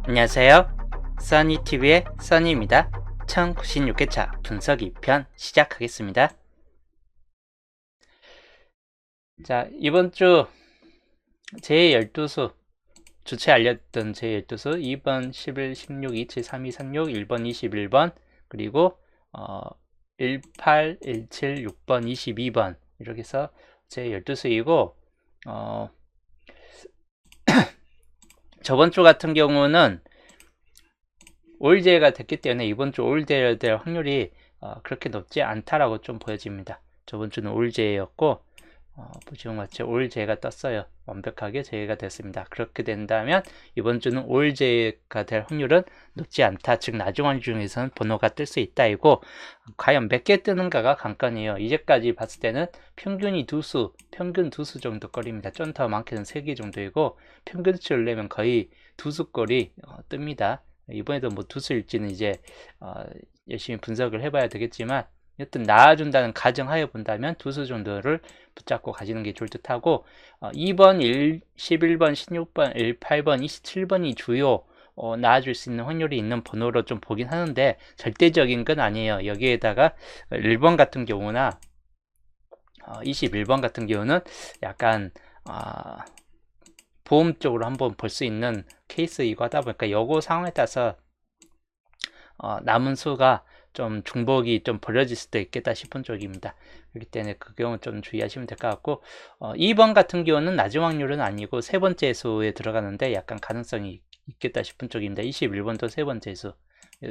안녕하세요. 써니TV의 써니입니다. 1096회차 분석 2편 시작하겠습니다. 자, 이번 주 제12수, 주체 알렸던 제12수 2번, 11, 16, 27, 32, 36, 1번, 21번, 그리고 18, 17, 6번, 22번 이렇게 해서 제12수이고 저번 주 같은 경우는 올제가 됐기 때문에 이번 주 올제가 될 확률이 그렇게 높지 않다라고 좀 보여집니다. 저번 주는 올제였고 보시면 마치 올제가 떴어요. 완벽하게 제외가 됐습니다. 그렇게 된다면 이번 주는 올제가 될 확률은 높지 않다. 즉 나중 확률 중에서는 번호가 뜰 수 있다 이고, 과연 몇 개 뜨는가가 관건이에요. 이제까지 봤을 때는 평균이 평균 두수 정도 거리입니다. 좀 더 많게는 3개 정도이고, 평균치를 내면 거의 두수꼴이 뜹니다. 이번에도 뭐 두수일지는 이제 열심히 분석을 해봐야 되겠지만, 여튼 나와준다는 가정하에 본다면 두수 정도를 붙잡고 가시는 게 좋을 듯 하고, 2번, 11번, 16번, 18번, 27번이 주요 나와줄 수 있는 확률이 있는 번호로 좀 보긴 하는데 절대적인 건 아니에요. 여기에다가 1번 같은 경우나 21번 같은 경우는 약간 보험 쪽으로 한번 볼 수 있는 케이스이고 하다 보니까 요거 상황에 따라서 남은 수가 좀 중복이 좀 벌어질 수도 있겠다 싶은 쪽입니다. 그렇기 때문에 그 경우 좀 주의하시면 될 것 같고, 2번 같은 경우는 낮은 확률은 아니고 세 번째 수에 들어가는데 약간 가능성이 있겠다 싶은 쪽입니다. 21번도 세 번째 수.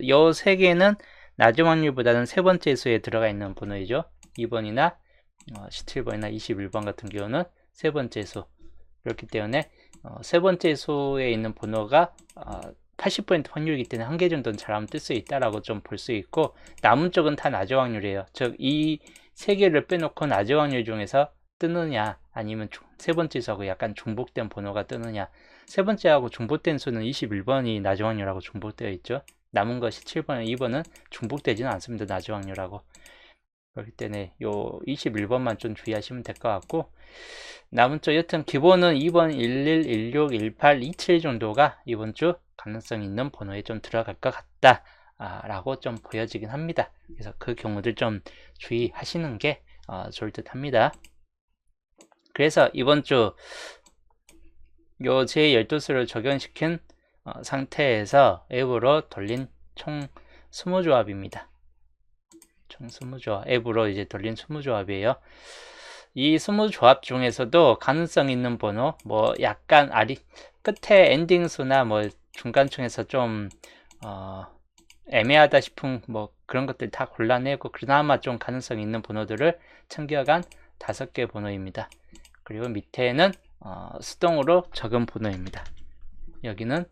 요 세 개는 낮은 확률보다는 세 번째 수에 들어가 있는 번호이죠. 2번이나 17번이나 21번 같은 경우는 세 번째 수. 그렇기 때문에 세 번째 수에 있는 번호가 80% 확률이기 때문에 한 개 정도는 잘하면 뜰 수 있다라고 좀 볼 수 있고, 남은 쪽은 다 낮은 확률이에요. 즉 이 세 개를 빼놓고 낮은 확률 중에서 뜨느냐, 아니면 세 번째 수하고 약간 중복된 번호가 뜨느냐. 세 번째하고 중복된 수는 21번이 낮은 확률하고 중복되어 있죠. 남은 거 17번, 2번은 중복되지는 않습니다. 낮은 확률하고. 그렇기 때문에 요 21번만 좀 주의하시면 될 것 같고, 남은 쪽 여튼 기본은 2번, 11, 16, 18, 27 정도가 이번 주 가능성 있는 번호에 좀 들어갈 것 같다 라고 좀 보여지긴 합니다. 그래서 그 경우들 좀 주의하시는 게 좋을 듯 합니다. 그래서 이번 주 요 제12수를 적용시킨 상태에서 앱으로 돌린 총 20조합입니다. 총 20조합, 앱으로 이제 돌린 20조합이에요. 이 20조합 중에서도 가능성 있는 번호, 뭐 약간 끝에 엔딩 수나 뭐 중간층에서 좀 애매하다 싶은 뭐 그런 것들 다 골라내고 그나마 좀 가능성 있는 번호들을 챙겨간 5개 번호입니다. 그리고 밑에는 수동으로 적은 번호입니다. 여기는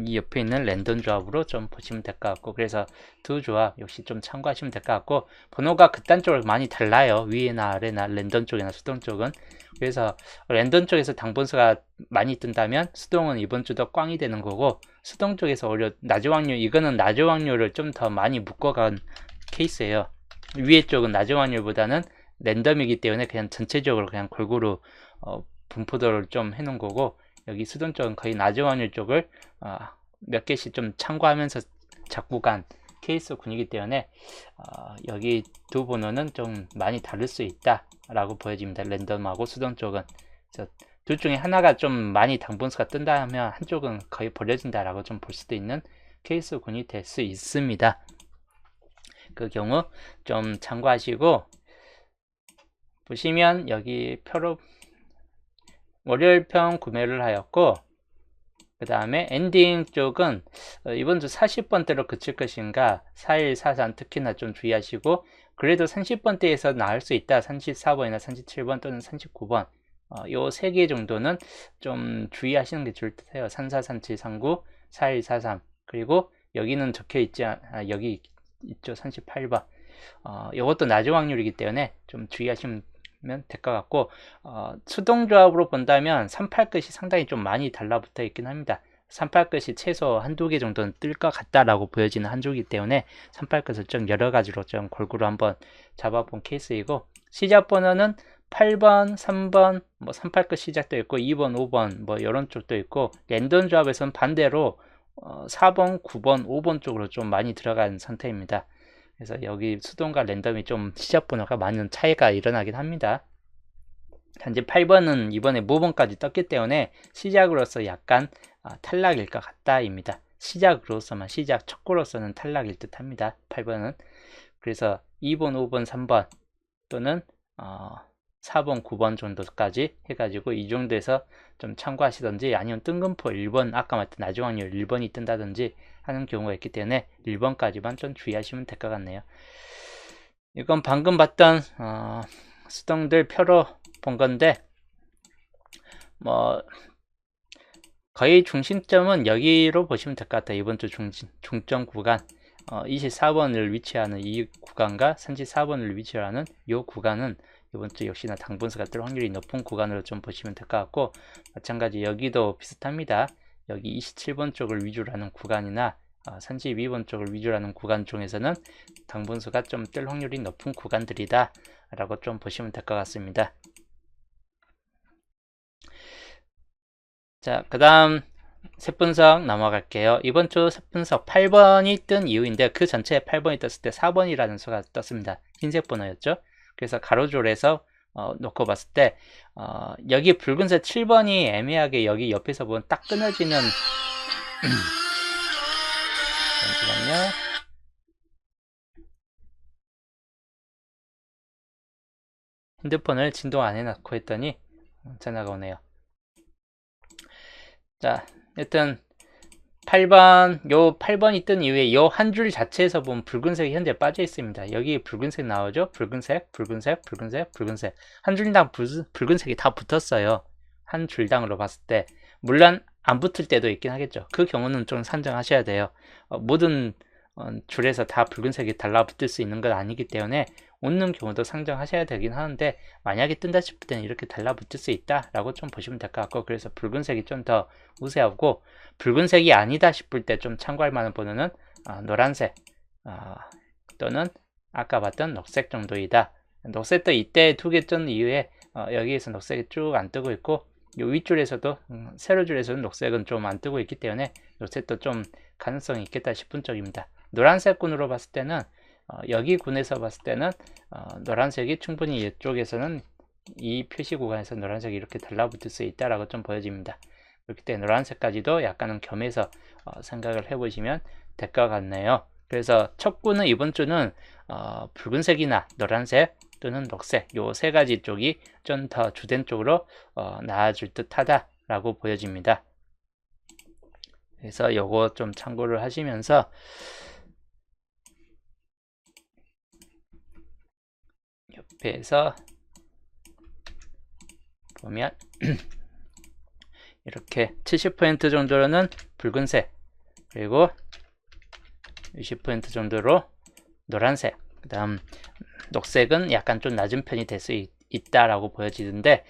이 옆에 있는 랜덤 조합으로 좀 보시면 될 것 같고, 그래서 두 조합 역시 좀 참고하시면 될 것 같고, 번호가 극단적으로 많이 달라요. 위에나 아래나 랜덤 쪽이나 수동 쪽은. 그래서 랜덤 쪽에서 당분수가 많이 뜬다면 수동은 이번 주도 꽝이 되는 거고, 수동 쪽에서 오히려 낮은 확률, 이거는 낮은 확률을 좀 더 많이 묶어간 케이스예요. 위에 쪽은 낮은 확률보다는 랜덤이기 때문에 그냥 전체적으로 그냥 골고루 분포도를 좀 해놓은 거고, 여기 수동 쪽은 거의 낮은 확률 쪽을 몇 개씩 좀 참고하면서 잡고 간 케이스 군이기 때문에 여기 두 번호는 좀 많이 다를 수 있다 라고 보여집니다. 랜덤하고 수동 쪽은. 그래서 둘 중에 하나가 좀 많이 당분수가 뜬다 하면 한쪽은 거의 버려진다 라고 좀 볼 수도 있는 케이스 군이 될 수 있습니다. 그 경우 좀 참고하시고, 보시면 여기 표로 월요일편 구매를 하였고, 그 다음에 엔딩 쪽은 이번 주 40번대로 그칠 것인가 41, 43 특히나 좀 주의하시고, 그래도 30번대에서 나올 수 있다. 34번이나 37번 또는 39번 요 3개 정도는 좀 주의하시는 게 좋을 듯 해요. 34, 37, 39, 41, 43. 그리고 여기는 적혀있지 여기 있죠. 38번. 이것도 낮은 확률이기 때문에 좀 주의하시면 될 것 같고, 수동 조합으로 본다면 38끝이 상당히 좀 많이 달라붙어 있긴 합니다. 38끝이 최소 한두 개 정도는 뜰 것 같다라고 보여지는 한 주이기 때문에 38끝을 좀 여러 가지로 좀 골고루 한번 잡아본 케이스이고, 시작 번호는 8번, 3번, 뭐 38끝 시작도 있고 2번, 5번 뭐 이런 쪽도 있고, 랜덤 조합에서는 반대로 4번, 9번, 5번 쪽으로 좀 많이 들어간 상태입니다. 그래서 여기 수동과 랜덤이 좀 시작 번호가 많은 차이가 일어나긴 합니다. 단지 8번은 이번에 모번까지 떴기 때문에 시작으로서 약간 탈락일 것 같다입니다. 시작으로서만, 시작 첫 골로서는 탈락일 듯 합니다. 8번은. 그래서 2번, 5번, 3번 또는 4번, 9번 정도까지 해가지고 이 정도에서 좀 참고하시던지, 아니면 뜬금포 1번, 아까 말했던 낮은 확률 1번이 뜬다든지 하는 경우가 있기 때문에 1번까지만 좀 주의하시면 될 것 같네요. 이건 방금 봤던 수동들 표로 본 건데, 뭐 거의 중심점은 여기로 보시면 될 것 같아요. 이번 주 중점 구간 24번을 위치하는 이 구간과 34번을 위치하는 이 구간은 이번 주 역시나 당분수가 뜰 확률이 높은 구간으로 좀 보시면 될 것 같고, 마찬가지 여기도 비슷합니다. 여기 27번 쪽을 위주로 하는 구간이나 32번 쪽을 위주로 하는 구간 중에서는 당분수가 좀 뜰 확률이 높은 구간들이다 라고 좀 보시면 될 것 같습니다. 자, 그 다음 셋분석 넘어갈게요. 이번 주 셋분석 8번이 뜬 이유인데, 그 전체에 8번이 떴을 때 4번이라는 수가 떴습니다. 흰색 번호였죠. 그래서 가로줄에서 놓고 봤을 때 여기 붉은색 7번이 애매하게 여기 옆에서 보면 딱 끊어지는 잠시만요. 핸드폰을 진동 안 해놓고 했더니 전화가 오네요. 자, 일단 8번이 뜬 이후에 요 한 줄 자체에서 보면 붉은색이 현재 빠져 있습니다. 여기 붉은색 나오죠? 붉은색, 붉은색, 붉은색, 붉은색. 한 줄당 붉은색이 다 붙었어요. 한 줄당으로 봤을 때. 물론 안 붙을 때도 있긴 하겠죠. 그 경우는 좀 산정하셔야 돼요. 모든 줄에서 다 붉은색이 달라붙을 수 있는 건 아니기 때문에 웃는 경우도 상정하셔야 되긴 하는데, 만약에 뜬다 싶을 때는 이렇게 달라붙을 수 있다 라고 좀 보시면 될 것 같고, 그래서 붉은색이 좀 더 우세하고, 붉은색이 아니다 싶을 때 좀 참고할 만한 번호는 노란색 또는 아까 봤던 녹색 정도이다. 녹색도 이때 두 개 뜬 이후에 여기에서 녹색이 쭉 안 뜨고 있고, 이 윗줄에서도 세로줄에서는 녹색은 좀 안 뜨고 있기 때문에 녹색도 좀 가능성이 있겠다 싶은 쪽입니다. 노란색 군으로 봤을 때는 여기 군에서 봤을 때는 노란색이 충분히 이쪽에서는 이 표시 구간에서 노란색이 이렇게 달라붙을 수 있다라고 좀 보여집니다. 그렇기 때문에 노란색까지도 약간은 겸해서 생각을 해보시면 될 것 같네요. 그래서 첫 군은 이번 주는 붉은색이나 노란색 또는 녹색 요 세 가지 쪽이 좀 더 주된 쪽으로 나아질 듯 하다라고 보여집니다. 그래서 요거 좀 참고를 하시면서 옆에서 보면 이렇게 70% 정도로는 붉은색, 그리고 60% 정도로 노란색, 그 다음 녹색은 약간 좀 낮은 편이 될 수 있다라고 보여지는데,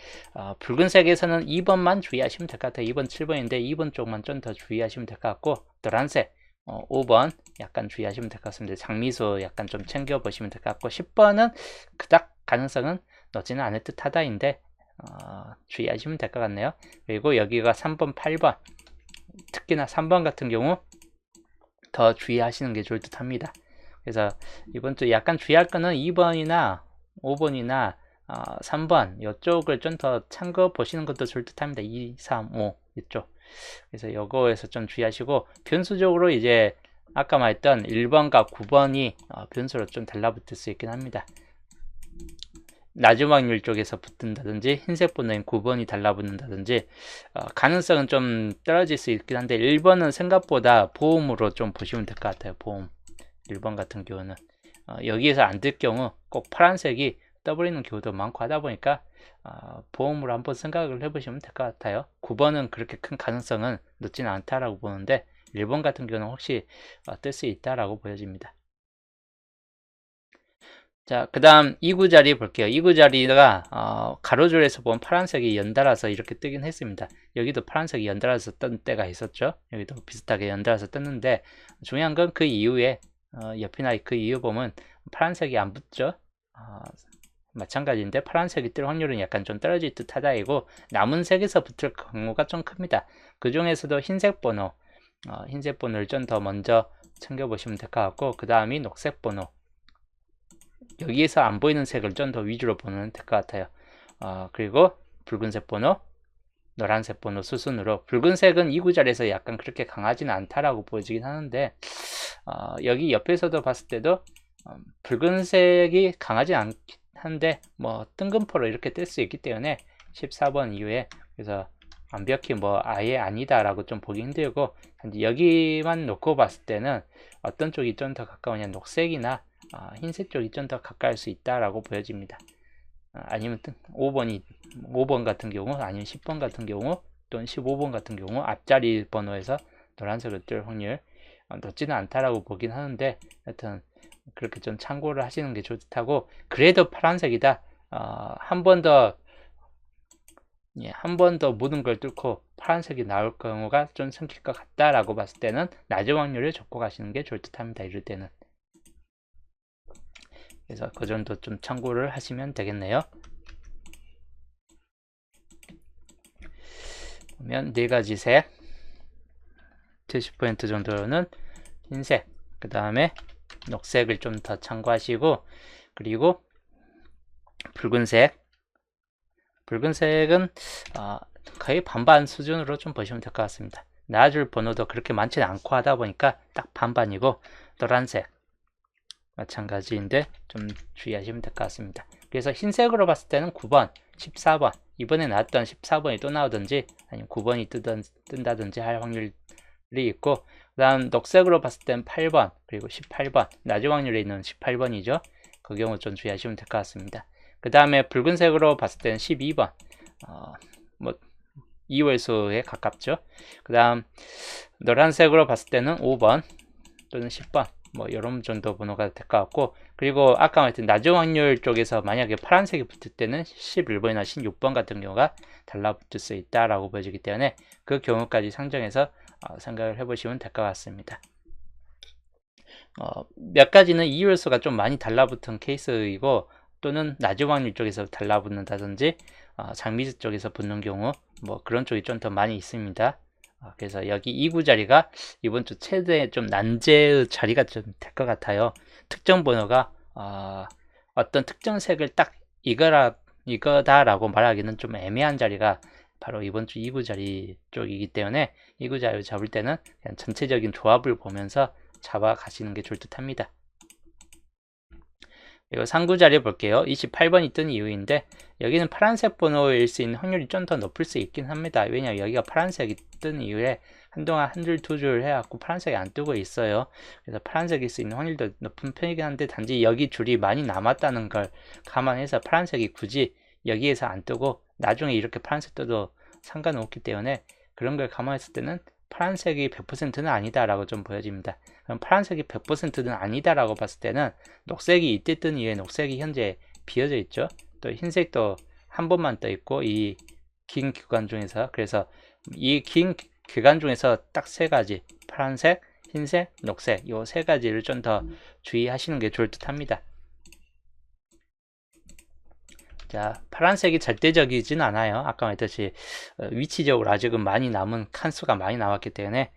붉은색에서는 2번만 주의하시면 될 것 같아요. 2번, 7번인데 2번 쪽만 좀 더 주의하시면 될 것 같고, 노란색 5번 약간 주의하시면 될 것 같습니다. 장미수 약간 좀 챙겨보시면 될 것 같고, 10번은 그닥 가능성은 높지는 않을 듯 하다인데 주의하시면 될 것 같네요. 그리고 여기가 3번, 8번, 특히나 3번 같은 경우 더 주의하시는 게 좋을 듯 합니다. 그래서 이번 주 약간 주의할 거는 2번이나 5번이나 3번 이쪽을 좀 더 참고 보시는 것도 좋을 듯 합니다. 2, 3, 5 이쪽. 그래서 요거에서 좀 주의하시고, 변수적으로 이제 아까 말했던 1번과 9번이 변수로 좀 달라붙을 수 있긴 합니다. 낮은 확률 쪽에서 붙는다든지 흰색 번호인 9번이 달라붙는다든지 가능성은 좀 떨어질 수 있긴 한데, 1번은 생각보다 보험으로 좀 보시면 될 것 같아요. 보험 1번 같은 경우는 여기에서 안 될 경우 꼭 파란색이 떠버리는 경우도 많고 하다 보니까 보험으로 한번 생각을 해보시면 될 것 같아요. 9번은 그렇게 큰 가능성은 높지는 않다라고 보는데, 1번 같은 경우는 혹시 뜰 수 있다라고 보여집니다. 자, 그 다음 2구 자리 볼게요. 2구 자리가 가로줄에서 보면 파란색이 연달아서 이렇게 뜨긴 했습니다. 여기도 파란색이 연달아서 뜬 때가 있었죠. 여기도 비슷하게 연달아서 떴는데, 중요한 건 그 이후에 옆이나 그 이후 보면 파란색이 안 붙죠. 마찬가지인데 파란색이 뜰 확률은 약간 좀 떨어질 듯 하다이고, 남은 색에서 붙을 경우가 좀 큽니다. 그 중에서도 흰색 번호 흰색 번호를 좀 더 먼저 챙겨보시면 될 것 같고, 그 다음이 녹색 번호. 여기에서 안 보이는 색을 좀 더 위주로 보면 될 것 같아요. 그리고 붉은색 번호, 노란색 번호 수순으로. 붉은색은 이 구절에서 약간 그렇게 강하지는 않다라고 보여지긴 하는데, 여기 옆에서도 봤을 때도 붉은색이 강하지 않한데 뭐 뜬금포로 이렇게 뜰 수 있기 때문에 14번 이후에, 그래서 완벽히 뭐 아예 아니다 라고 좀 보기 힘들고, 여기만 놓고 봤을 때는 어떤 쪽이 좀 더 가까우냐, 녹색이나 흰색 쪽이 좀 더 가까울 수 있다 라고 보여집니다. 아니면 5번 같은 경우, 아니면 10번 같은 경우, 또는 15번 같은 경우 앞자리 번호에서 노란색을 뜰 확률 높지는 않다라고 보긴 하는데, 하여튼 그렇게 좀 참고를 하시는 게 좋다고. 그래도 파란색이다, 한 번 더 모든 걸 뚫고 파란색이 나올 경우가 좀 생길 것 같다라고 봤을 때는 낮은 확률을 잡고 가시는 게 좋을 듯 합니다, 이럴 때는. 그래서 그 정도 좀 참고를 하시면 되겠네요. 보면 네 가지 색, 70% 정도는 흰색, 그 다음에 녹색을 좀 더 참고하시고, 그리고 붉은색은 거의 반반 수준으로 좀 보시면 될 것 같습니다. 나와줄 번호도 그렇게 많지는 않고 하다 보니까 딱 반반이고, 노란색 마찬가지인데 좀 주의하시면 될 것 같습니다. 그래서 흰색으로 봤을 때는 9번, 14번, 이번에 나왔던 14번이 또 나오든지 아니면 9번이 뜬다든지 할 확률이 있고, 그 다음 녹색으로 봤을 때는 8번 그리고 18번, 낮은 확률에 있는 18번이죠. 그 경우 좀 주의하시면 될 것 같습니다. 그 다음에 붉은색으로 봤을 때는 12번, 뭐 2월수에 가깝죠. 그 다음 노란색으로 봤을 때는 5번 또는 10번, 뭐 이런 정도 번호가 될 것 같고, 그리고 아까 말했던 낮은 확률 쪽에서 만약에 파란색이 붙을 때는 11번이나 16번 같은 경우가 달라붙을 수 있다라고 보여지기 때문에 그 경우까지 상정해서 생각을 해보시면 될 것 같습니다. 몇 가지는 이율수가 좀 많이 달라붙은 케이스이고, 또는 낮은 확률 쪽에서 달라붙는다든지 장미수 쪽에서 붙는 경우, 뭐 그런 쪽이 좀 더 많이 있습니다. 그래서 여기 2구 자리가 이번 주 최대 좀 난제의 자리가 좀 될 것 같아요. 특정 번호가 어떤 특정 색을 딱 이거다라고 말하기는 좀 애매한 자리가 바로 이번 주 2구 자리 쪽이기 때문에 2구 자리를 잡을 때는 그냥 전체적인 조합을 보면서 잡아 가시는 게 좋을 듯 합니다. 그리고 3구 자리 볼게요. 28번이 뜬 이유인데, 여기는 파란색 번호일 수 있는 확률이 좀 더 높을 수 있긴 합니다. 왜냐하면 여기가 파란색이 뜬 이후에 한동안 한 줄 두 줄 해갖고 파란색이 안 뜨고 있어요. 그래서 파란색일 수 있는 확률도 높은 편이긴 한데, 단지 여기 줄이 많이 남았다는 걸 감안해서 파란색이 굳이 여기에서 안 뜨고 나중에 이렇게 파란색 떠도 상관은 없기 때문에, 그런 걸 감안했을 때는 파란색이 100%는 아니다 라고 좀 보여집니다. 그럼 파란색이 100%는 아니다 라고 봤을 때는 녹색이 이때 뜬 이후에 녹색이 현재 비어져 있죠. 또 흰색도 한 번만 떠 있고, 이 긴 구간 중에서. 그래서 이 긴 구간 중에서 딱 세 가지, 파란색, 흰색, 녹색, 이 세 가지를 좀 더 주의하시는 게 좋을 듯 합니다. 자, 파란색이 절대적이진 않아요. 아까 말했듯이 위치적으로 아직은 많이 남은 칸수가 많이 나왔기 때문에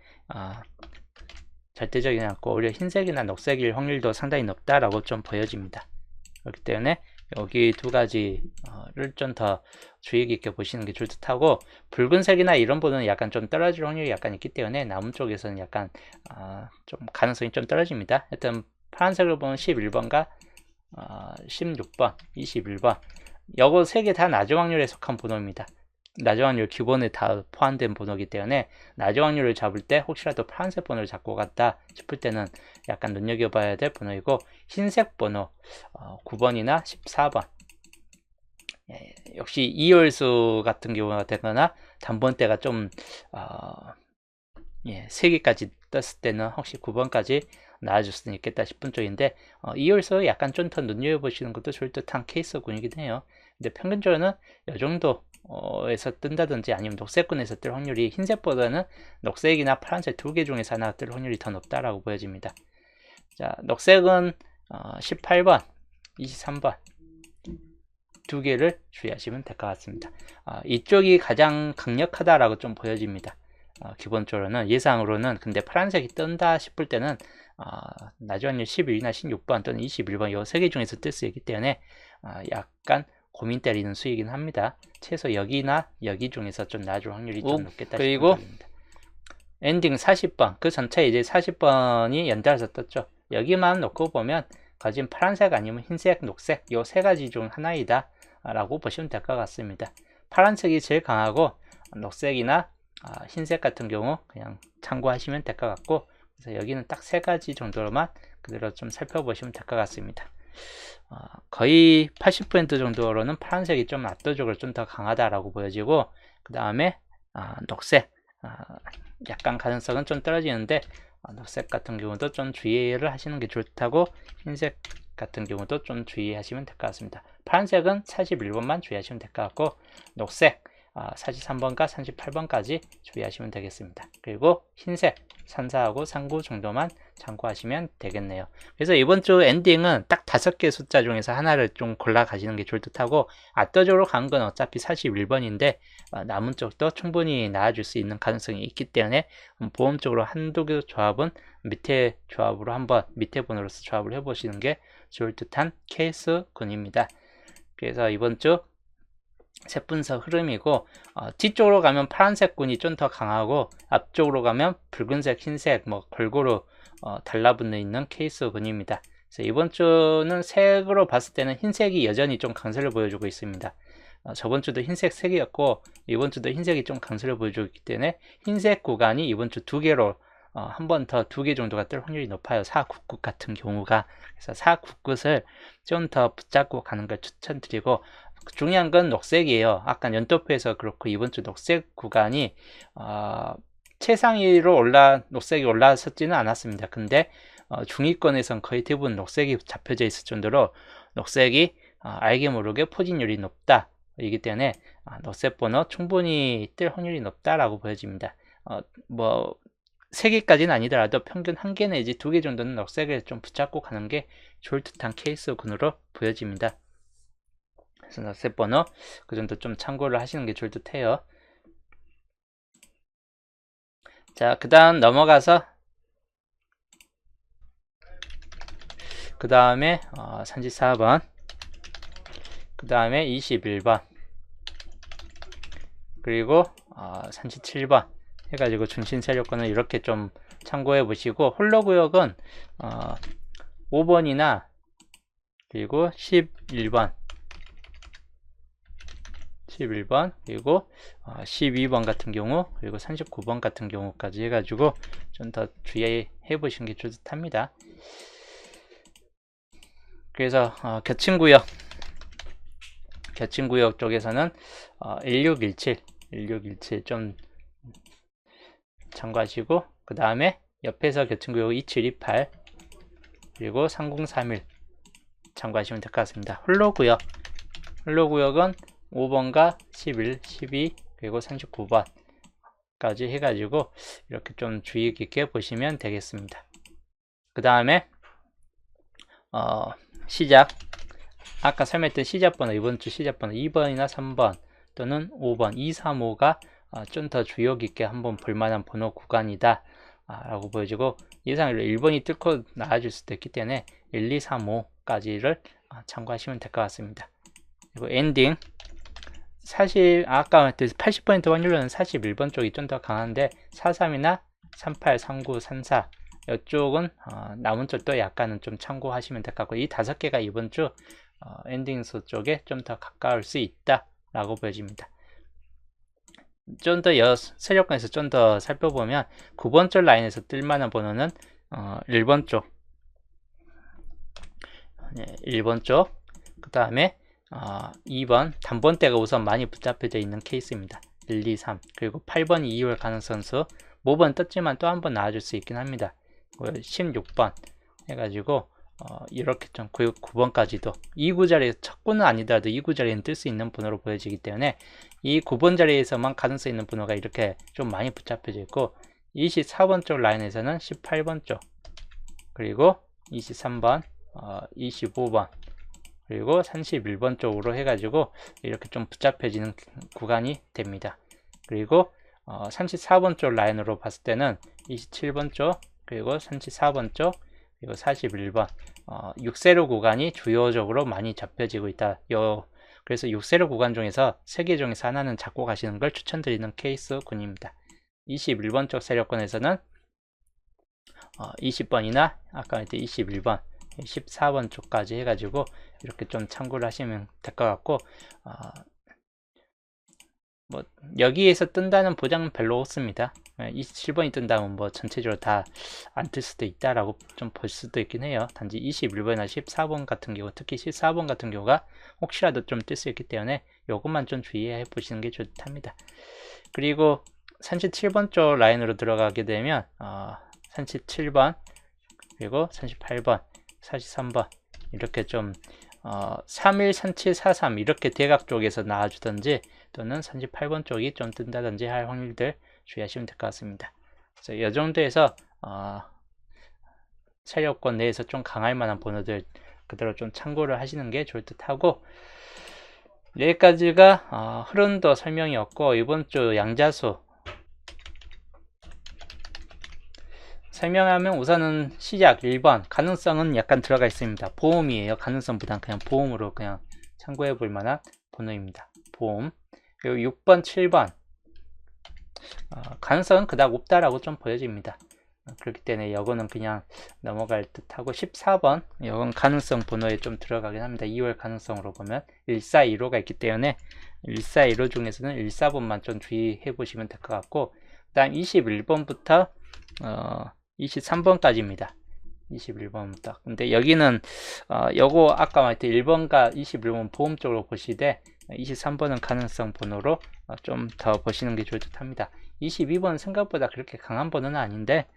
절대적이지 않고 오히려 흰색이나 녹색일 확률도 상당히 높다라고 좀 보여집니다. 그렇기 때문에 여기 두 가지를 좀 더 주의 깊게 보시는 게 좋을 듯 하고, 붉은색이나 이런 번호는 약간 좀 떨어질 확률이 약간 있기 때문에 남은 쪽에서는 약간 좀 가능성이 좀 떨어집니다. 하여튼 파란색을 보면 11번과 16번, 21번, 요거 세 개 다 낮은 확률에 속한 번호입니다. 낮은 확률 기본에 다 포함된 번호이기 때문에 낮은 확률을 잡을 때 혹시라도 파란색 번호를 잡고 갔다 싶을 때는 약간 눈여겨봐야 될 번호이고, 흰색 번호 9번이나 14번, 역시 이월수 같은 경우가 되거나 단번대가 좀 3개까지 떴을 때는 혹시 9번까지 나와줄 수는 있겠다 싶은 쪽인데, 이월수 약간 좀 더 눈여겨보시는 것도 좋을 듯한 케이스군이긴 해요. 근데 평균적으로는 이 정도에서 뜬다든지 아니면 녹색군에서 뜰 확률이 흰색보다는 녹색이나 파란색 두 개 중에서 하나 뜰 확률이 더 높다라고 보여집니다. 자, 녹색은 18번, 23번 두 개를 주의하시면 될 것 같습니다. 이쪽이 가장 강력하다라고 좀 보여집니다. 기본적으로는 예상으로는. 근데 파란색이 뜬다 싶을 때는 낮은 확률 11이나 16번 또는 21번 요 세 개 중에서 뜰 수 있기 때문에 약간 고민 때리는 수이긴 합니다. 최소 여기나 여기 중에서 좀 낮을 확률이 좀 높겠다. 그리고 엔딩 40번 그 전체 이제 40번이 연달아서 떴죠. 여기만 놓고 보면 거진 파란색 아니면 흰색, 녹색 요 세 가지 중 하나이다 라고 보시면 될 것 같습니다. 파란색이 제일 강하고 녹색이나 흰색 같은 경우 그냥 참고하시면 될 것 같고, 그래서 여기는 딱 세 가지 정도로만 그대로 좀 살펴보시면 될 것 같습니다. 거의 80% 정도로는 파란색이 좀 압도적으로 좀 더 강하다라고 보여지고, 그 다음에 녹색 약간 가능성은 좀 떨어지는데 녹색 같은 경우도 좀 주의를 하시는 게 좋다고, 흰색 같은 경우도 좀 주의하시면 될 것 같습니다. 파란색은 41번만 주의하시면 될 것 같고, 녹색 43번과 38번까지 주의하시면 되겠습니다. 그리고 흰색 3, 4하고 3, 9 정도만 참고하시면 되겠네요. 그래서 이번 주 엔딩은 딱 5개 숫자 중에서 하나를 좀 골라 가시는 게 좋을 듯 하고, 압도적으로 간 건 어차피 41번인데 남은 쪽도 충분히 나아질 수 있는 가능성이 있기 때문에 보험적으로 한두 개 조합은 밑에 조합으로 한번 밑에 번호로서 조합을 해보시는 게 좋을 듯한 케이스군입니다. 그래서 이번 주 세분석 흐름이고, 뒤쪽으로 가면 파란색 군이 좀 더 강하고 앞쪽으로 가면 붉은색, 흰색 뭐 골고루 달라붙는 있는 케이스군입니다. 그래서 이번 주는 색으로 봤을 때는 흰색이 여전히 좀 강세를 보여주고 있습니다. 저번 주도 흰색 3개였고 이번 주도 흰색이 좀 강세를 보여주고 있기 때문에 흰색 구간이 이번 주 2개로 한 번 더 2개 정도가 뜰 확률이 높아요. 4, 9, 9 같은 경우가. 그래서 4, 9, 9을 좀 더 붙잡고 가는 걸 추천드리고, 중요한 건 녹색이에요. 아까 연도표에서 그렇고 이번 주 녹색 구간이 최상위로 녹색이 올라섰지는 않았습니다. 근데 중위권에선 거의 대부분 녹색이 잡혀져 있을 정도로 녹색이 알게 모르게 포진율이 높다 이기 때문에 녹색 번호 충분히 뜰 확률이 높다라고 보여집니다. 뭐 3개까지는 아니더라도 평균 1개 내지 2개 정도는 녹색을 좀 붙잡고 가는 게 좋을 듯한 케이스군으로 보여집니다. 그래서 녹색 번호 그 정도 좀 참고를 하시는 게 좋을 듯 해요. 자, 그 다음 넘어가서 그 다음에 34번, 그 다음에 21번, 그리고 37번 해가지고 중심 세력권을 이렇게 좀 참고해 보시고, 홀로구역은 5번이나 그리고 11번 그리고 12번 같은 경우, 그리고 39번 같은 경우까지 해가지고 좀 더 주의해 보시는 게 좋답니다. 그래서 겨친구역 쪽에서는 1617 좀 참고하시고, 그 다음에 옆에서 겨친구역 2728 그리고 3031 참고하시면 될 것 같습니다. 홀로구역은 5번과 11, 12 그리고 39번까지 해가지고 이렇게 좀 주의 깊게 보시면 되겠습니다. 그 다음에 시작, 아까 설명했던 시작번호, 이번 주 시작번호 2번이나 3번 또는 5번, 2, 3, 5가 좀 더 주의 깊게 한번 볼만한 번호 구간이다 라고 보여지고, 예상으로 1번이 뚫고 나아질 수도 있기 때문에 1, 2, 3, 5까지를 참고하시면 될 것 같습니다. 그리고 엔딩, 사실 아까 말했듯이 80% 확률로는 41번 쪽이 좀 더 강한데 43이나 38, 39, 34 이쪽은 남은 쪽도 약간은 좀 참고하시면 될 것 같고, 이 5개가 이번 주 엔딩수 쪽에 좀 더 가까울 수 있다 라고 보여집니다. 좀 더 세력권에서 좀 더 살펴보면 9번 쪽 라인에서 뜰만한 번호는 1번 쪽, 그 다음에 2번 단번대가 우선 많이 붙잡혀져 있는 케이스입니다. 1, 2, 3 그리고 8번이 2월 가능 선수, 5번 떴지만 또 한 번 나와줄 수 있긴 합니다. 16번 해가지고 이렇게 좀 9번까지도 2구 자리에서 첫 구는 아니더라도 2구 자리에는 뜰 수 있는 번호로 보여지기 때문에 이 9번 자리에서만 가능성 있는 번호가 이렇게 좀 많이 붙잡혀져 있고, 24번 쪽 라인에서는 18번 쪽 그리고 23번 25번 그리고 31번 쪽으로 해가지고 이렇게 좀 붙잡혀지는 구간이 됩니다. 그리고 34번 쪽 라인으로 봤을 때는 27번 쪽, 그리고 34번 쪽, 그리고 41번 6세로 구간이 주요적으로 많이 잡혀지고 있다. 그래서 6세로 구간 중에서 3개 중에서 하나는 잡고 가시는 걸 추천드리는 케이스군입니다. 21번 쪽 세력권에서는 20번이나 아까 했던 21번, 14번 쪽까지 해가지고 이렇게 좀 참고를 하시면 될 것 같고, 뭐 여기에서 뜬다는 보장은 별로 없습니다. 27번이 뜬다면 뭐 전체적으로 다 안 뜰 수도 있다라고 좀 볼 수도 있긴 해요. 단지 21번이나 14번 같은 경우, 특히 14번 같은 경우가 혹시라도 좀 뜰 수 있기 때문에 요것만 좀 주의해 보시는 게 좋답니다. 그리고 37번 쪽 라인으로 들어가게 되면 37번, 그리고 38번, 43번 이렇게 좀 31, 37, 43 이렇게 대각 쪽에서 나와주든지 또는 38번 쪽이 좀 뜬다든지 할 확률들 주의하시면 될 것 같습니다. 그래서 이 정도에서 세력권 내에서 좀 강할 만한 번호들 그대로 좀 참고를 하시는 게 좋을 듯 하고, 여기까지가 흐름도 설명이었고, 이번 주 양자수 설명하면 우선은 시작 1번 가능성은 약간 들어가 있습니다. 보험이에요. 가능성보단 그냥 보험으로 그냥 참고해 볼 만한 번호입니다. 보험. 그리고 6번 7번 가능성은 그닥 없다라고 좀 보여집니다. 그렇기 때문에 이거는 그냥 넘어갈 듯하고, 14번 이건 가능성 번호에 좀 들어가긴 합니다. 2월 가능성으로 보면 1415가 있기 때문에 1415 중에서는 14번만 좀 주의해 보시면 될 것 같고, 그 다음 21번부터 23번까지입니다. 21번부터. 근데 여기는 요거 아까 말했던 1번과 21번 보험 쪽으로 보시되 23번은 가능성 번호로 좀 더 보시는 게 좋을 듯 합니다. 22번은 생각보다 그렇게 강한 번호는 아닌데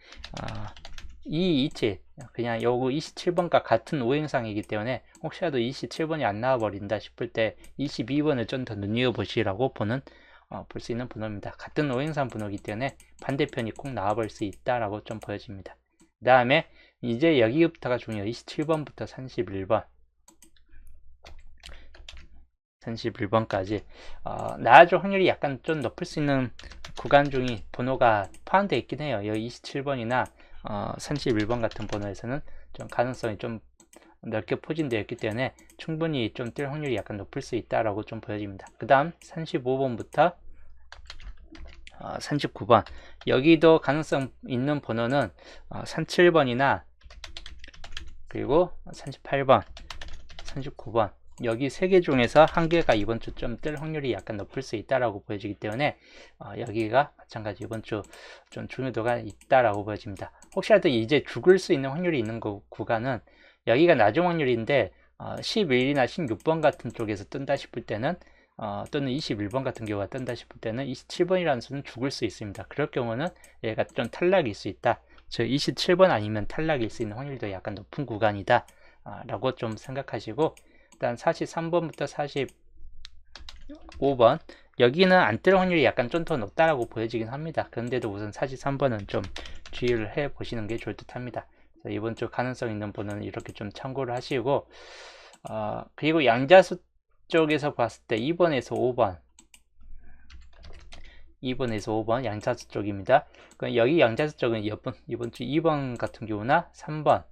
227 그냥 요거 27번과 같은 오행상이기 때문에 혹시라도 27번이 안 나와 버린다 싶을 때 22번을 좀 더 눈여보시라고 볼 수 있는 번호입니다. 같은 오행상 번호이기 때문에 반대편이 꼭 나와볼 수 있다라고 좀 보여집니다. 그 다음에 이제 여기부터가 중요해요. 27번부터 31번까지 나아질 확률이 약간 좀 높을 수 있는 구간 중에 번호가 포함되어 있긴 해요. 여기 27번이나 31번 같은 번호에서는 좀 가능성이 좀 넓게 포진되어 있기 때문에 충분히 좀 뜰 확률이 약간 높을 수 있다라고 좀 보여집니다. 그 다음 35번부터 39번 여기도 가능성 있는 번호는 37번이나 그리고 38번, 39번 여기 3개 중에서 한 개가 이번 주 좀 뜰 확률이 약간 높을 수 있다라고 보여지기 때문에 여기가 마찬가지 이번 주 좀 중요도가 있다라고 보여집니다. 혹시라도 이제 죽을 수 있는 확률이 있는 구간은 여기가 낮은 확률인데 11이나 16번 같은 쪽에서 뜬다 싶을 때는 또는 21번 같은 경우가 뜬다 싶을 때는 27번이라는 수는 죽을 수 있습니다. 그럴 경우는 얘가 좀 탈락일 수 있다. 즉 27번 아니면 탈락일 수 있는 확률도 약간 높은 구간이다 라고 좀 생각하시고, 일단 43번부터 45번 여기는 안 뜰 확률이 약간 좀 더 높다라고 보여지긴 합니다. 그런데도 우선 43번은 좀 주의를 해 보시는 게 좋을 듯 합니다. 이번 주 가능성 있는 번호는 이렇게 좀 참고를 하시고, 그리고 양자수 쪽에서 봤을 때 2번에서 5번 2번에서 5번 양자수 쪽입니다. 여기 양자수 쪽은 이번 주 2번 같은 경우나 3번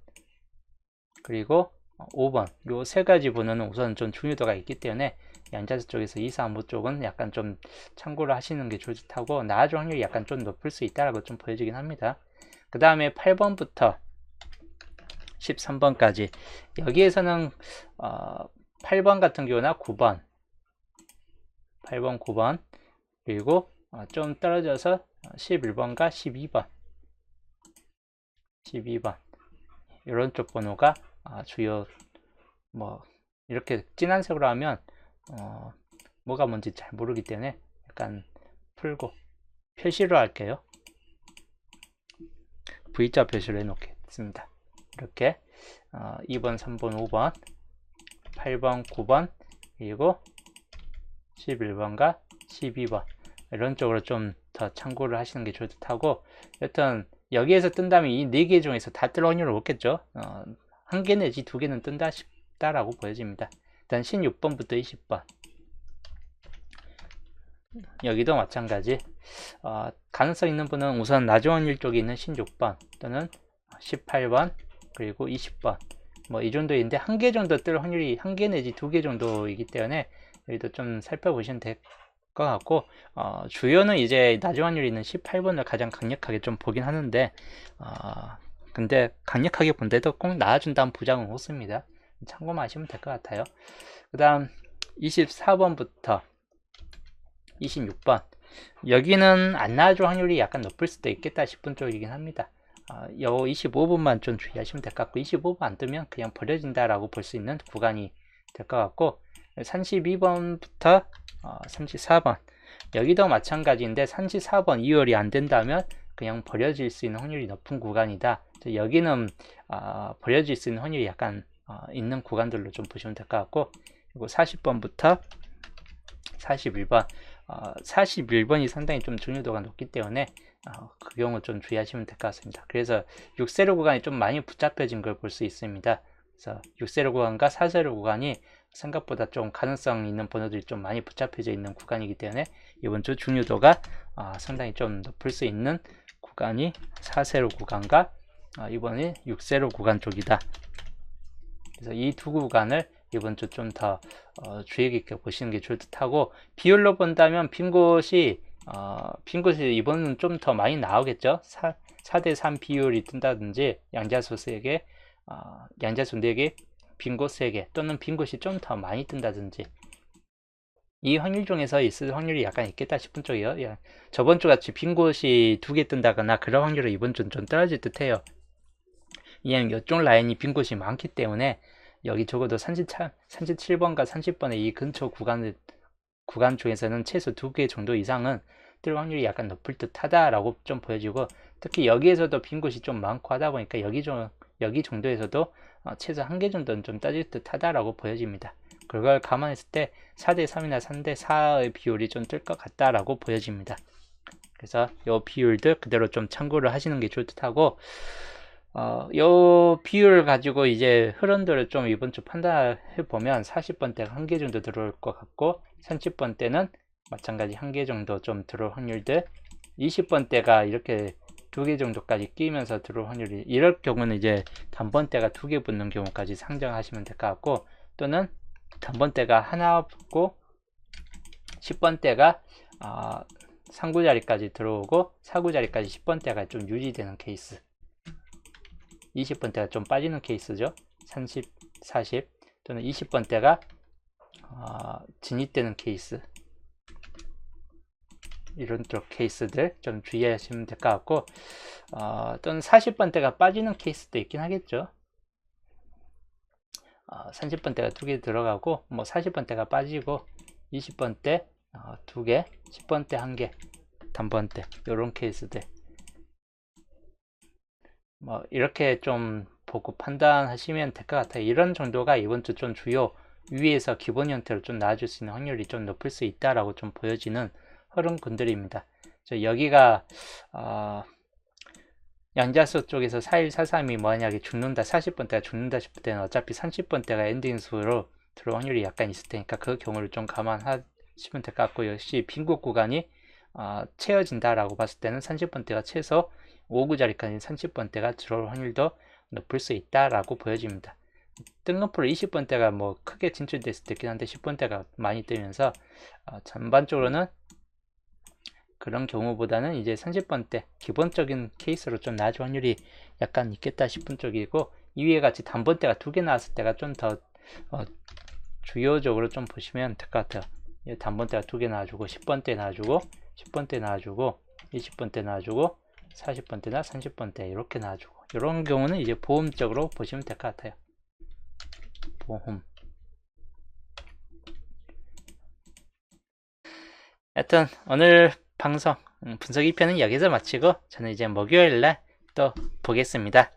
그리고 5번 요 세 가지 번호는 우선 좀 중요도가 있기 때문에 양자수 쪽에서 2, 3, 5 쪽은 약간 좀 참고를 하시는 게 좋을 듯 하고, 나아질 확률이 약간 좀 높을 수 있다라고 좀 보여지긴 합니다. 그 다음에 8번부터 13번까지 여기에서는 8번 같은 경우나 9번 8번 9번 그리고 좀 떨어져서 11번과 12번 이런 쪽 번호가 주요, 뭐 이렇게 진한 색으로 하면 뭐가 뭔지 잘 모르기 때문에 약간 풀고 표시로 할게요. V자 표시로 해놓겠습니다. 이렇게 2번, 3번, 5번, 8번, 9번, 그리고 11번과 12번 이런 쪽으로 좀 더 참고를 하시는 게 좋을 듯 하고, 여튼 여기에서 뜬다면 이 4개 중에서 다 뜰 확률은 없겠죠. 한 개 내지 2개는 뜬다 싶다라고 보여집니다. 일단 16번부터 20번 여기도 마찬가지. 가능성 있는 분은 우선 낮은 확률 쪽에 있는 16번 또는 18번 그리고 20번 뭐 이 정도인데 한 개 정도 뜰 확률이 한 개 내지 두 개 정도이기 때문에 여기도 좀 살펴보시면 될 것 같고, 주요는 이제 낮은 확률이 있는 18번을 가장 강력하게 좀 보긴 하는데, 근데 강력하게 본데도 꼭 나와준다는 보장은 없습니다. 참고만 하시면 될 것 같아요. 그 다음 24번부터 26번 여기는 안 나와줄 확률이 약간 높을 수도 있겠다 싶은 쪽이긴 합니다. 요 25번만 좀 주의하시면 될 것 같고, 25번 안 뜨면 그냥 버려진다 라고 볼 수 있는 구간이 될 것 같고, 32번부터 34번 여기도 마찬가지인데 34번 2월이 안 된다면 그냥 버려질 수 있는 확률이 높은 구간이다. 여기는 버려질 수 있는 확률이 약간 있는 구간들로 좀 보시면 될 것 같고, 그리고 40번부터 41번 41번이 상당히 좀 중요도가 높기 때문에 그 경우 좀 주의하시면 될 것 같습니다. 그래서 6세로 구간이 좀 많이 붙잡혀진 걸 볼 수 있습니다. 그래서 6세로 구간과 4세로 구간이 생각보다 좀 가능성 있는 번호들이 좀 많이 붙잡혀져 있는 구간이기 때문에 이번 주 중요도가 상당히 좀 높을 수 있는 구간이 4세로 구간과 이번에 6세로 구간 쪽이다. 그래서 이 두 구간을 이번 주 좀 더 주의 깊게 보시는 게 좋을 듯 하고, 비율로 본다면 빈 곳이 이번은 좀 더 많이 나오겠죠. 4대3 비율이 뜬다든지 양자수 3개, 양자수 4개, 빈 곳 3개 또는 빈 곳이 좀 더 많이 뜬다든지 이 확률 중에서 있을 확률이 약간 있겠다 싶은 쪽이에요. 저번 주 같이 빈 곳이 2개 뜬다거나 그런 확률은 이번 주는 좀 떨어질 듯 해요. 왜냐면 이쪽 라인이 빈 곳이 많기 때문에 여기 적어도 37번과 30번의 이 근처 구간 중에서는 최소 2개 정도 이상은 뜰 확률이 약간 높을 듯 하다라고 좀 보여지고, 특히 여기에서도 빈 곳이 좀 많고 하다 보니까 여기 정도에서도 최소 1개 정도는 좀 따질 듯 하다라고 보여집니다. 그걸 감안했을 때 4대3이나 3대4의 비율이 좀 뜰 것 같다라고 보여집니다. 그래서 이 비율들 그대로 좀 참고를 하시는 게 좋을 듯 하고, 요 비율을 가지고 이제 흐름들을 좀 이번 주 판단해 보면 40번대가 1개 정도 들어올 것 같고, 30번대는 마찬가지 1개 정도 좀 들어올 확률들, 20번대가 이렇게 2개 정도까지 끼면서 들어올 확률이, 이럴 경우는 이제 단번대가 2개 붙는 경우까지 상정하시면 될 것 같고, 또는 단번대가 하나 붙고 10번대가 3구자리까지 들어오고 4구자리까지 10번대가 좀 유지되는 케이스, 20번대가 좀 빠지는 케이스죠. 30, 40 또는 20번대가 진입되는 케이스, 이런 쪽 케이스들 좀 주의하시면 될 것 같고, 또는 40번대가 빠지는 케이스도 있긴 하겠죠. 30번대가 2개 들어가고 뭐 40번대가 빠지고 20번대 2개, 10번대 1개 단번대, 이런 케이스들 뭐 이렇게 좀 보고 판단하시면 될 것 같아요. 이런 정도가 이번 주 좀 주요 위에서 기본 형태로 좀 나와줄 수 있는 확률이 좀 높을 수 있다라고 좀 보여지는 흐름군들입니다. 여기가 양자수 쪽에서 4143이 만약에 죽는다, 40번대가 죽는다 싶을 때는 어차피 30번대가 엔딩 수로 들어올 확률이 약간 있을 테니까 그 경우를 좀 감안하시면 될 것 같고, 역시 빈곳 구간이 채워진다라고 봤을 때는 30번대가 최소 5구자리까지 30번대가 들어올 확률도 높을 수 있다라고 보여집니다. 뜬금포로 20번대가 뭐 크게 진출될 수도 있긴 한데 10번대가 많이 뜨면서 전반적으로는 그런 경우보다는 이제 30번대 기본적인 케이스로 좀 나아질 확률이 약간 있겠다 싶은 쪽이고, 이위에 같이 단번대가 2개 나왔을 때가 좀 더 주요적으로 좀 보시면 될 것 같아요. 단번대가 2개 나와주고 10번대 나와주고 10번대 나와주고 20번대 나와주고 40번대나 30번대 이렇게 나와주고, 이런 경우는 이제 보험적으로 보시면 될 것 같아요. 보험. 하여튼 오늘 방송 분석 2편은 여기서 마치고 저는 이제 목요일날 또 보겠습니다.